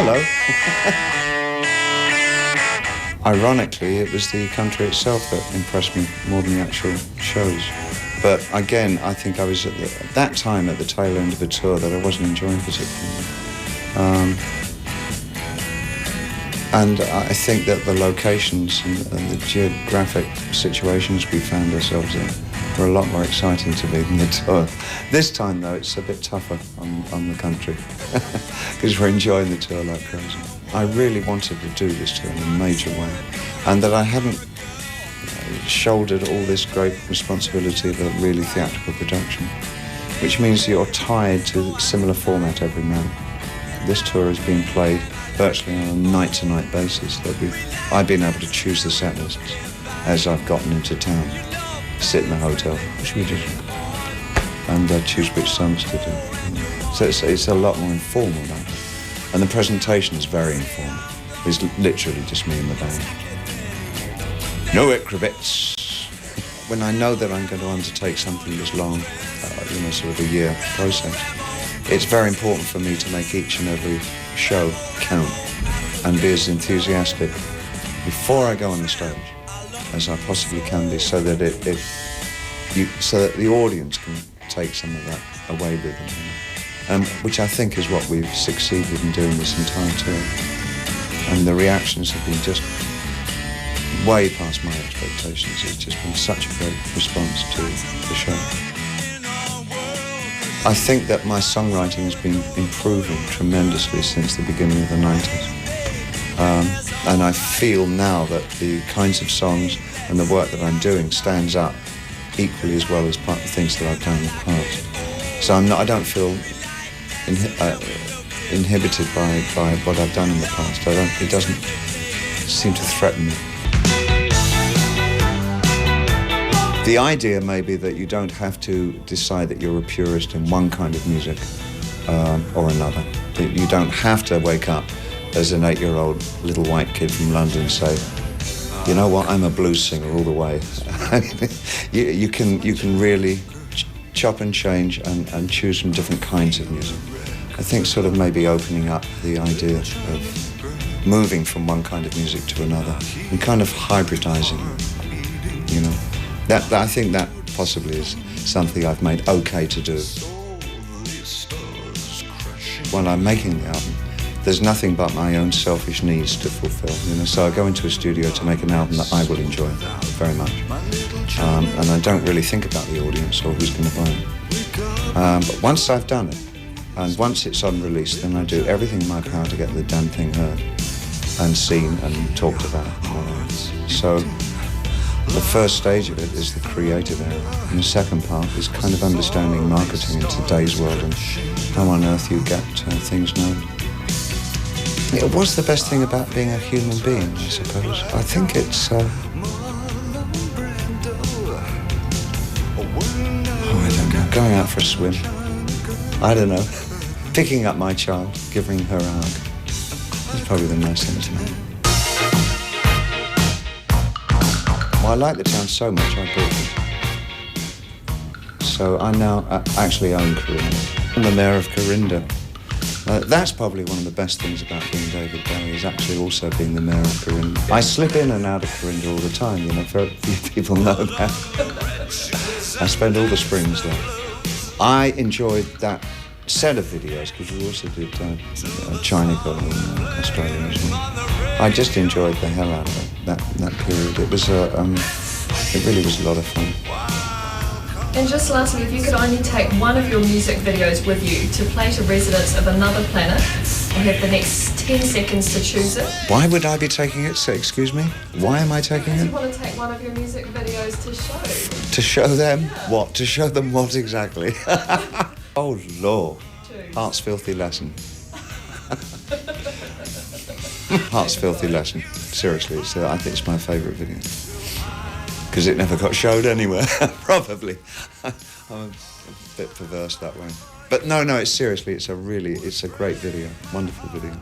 hello. Ironically, it was the country itself that impressed me more than the actual shows. But again, I think I was at that time at the tail end of a tour that I wasn't enjoying particularly. And I think that the locations and the geographic situations we found ourselves in were a lot more exciting to me than the tour. This time, though, it's a bit tougher on the country because we're enjoying the tour like crazy. I really wanted to do this tour in a major way, and that I hadn't shouldered all this great responsibility of a really theatrical production, which means you're tied to a similar format every night. This tour has been played virtually on a night-to-night basis. I've been able to choose the set lists as I've gotten into town, sit in a hotel, which we did, and choose which songs to do. So it's a lot more informal now. And the presentation is very informal. It's literally just me and the band. No acrobats. When I know that I'm going to undertake something this long, sort of a year process, it's very important for me to make each and every show count and be as enthusiastic before I go on the stage as I possibly can be, so that so that the audience can take some of that away with them, which I think is what we've succeeded in doing this entire tour. And the reactions have been just way past my expectations. It's just been such a great response to the show. I think that my songwriting has been improving tremendously since the beginning of the 90s. And I feel now that the kinds of songs and the work that I'm doing stands up equally as well as the things that I've done in the past. So I don't feel inhibited by what I've done in the past. It doesn't seem to threaten me. The idea may be that you don't have to decide that you're a purist in one kind of music or another. That you don't have to wake up as an 8-year-old little white kid from London and say, you know what, I'm a blues singer all the way. you can really chop and change and choose from different kinds of music. I think sort of maybe opening up the idea of moving from one kind of music to another and kind of hybridizing it, you know. I think that possibly is something I've made okay to do. When I'm making the album, there's nothing but my own selfish needs to fulfill, you know. So I go into a studio to make an album that I will enjoy very much, and I don't really think about the audience or who's going to buy it. But once I've done it, and once it's on release, then I do everything in my power to get the damn thing heard and seen and talked about. So the first stage of it is the creative area, and the second part is kind of understanding marketing in today's world and how on earth you get things known. What's the best thing about being a human being, I suppose? I think it's, I don't know, going out for a swim. I don't know, picking up my child, giving her a hug. That's probably the nice thing to me. Well, I like the town so much, I bought it. So I now actually own Corinda. I'm the mayor of Corinda. That's probably one of the best things about being David Bowie, is actually also being the mayor of Corinda. I slip in and out of Corinda all the time, you know, very few people know that. I spend all the springs there. I enjoyed that set of videos, because we also did China Girl in Australia as well. I just enjoyed the hell out of it, that period. It was it really was a lot of fun. And just lastly, if you could only take one of your music videos with you to play to residents of another planet and have the next 10 seconds to choose it. Why would I be taking it? So, excuse me? Why am I taking it? You want to take one of your music videos to show. To show them? Yeah. What? To show them what exactly? Oh, Lord. Heart's Filthy Lesson. Heart's Filthy Lesson. Seriously, I think it's my favourite video. Because it never got showed anywhere, probably. I'm a bit perverse that way. But no, it's seriously, it's a great video, wonderful video.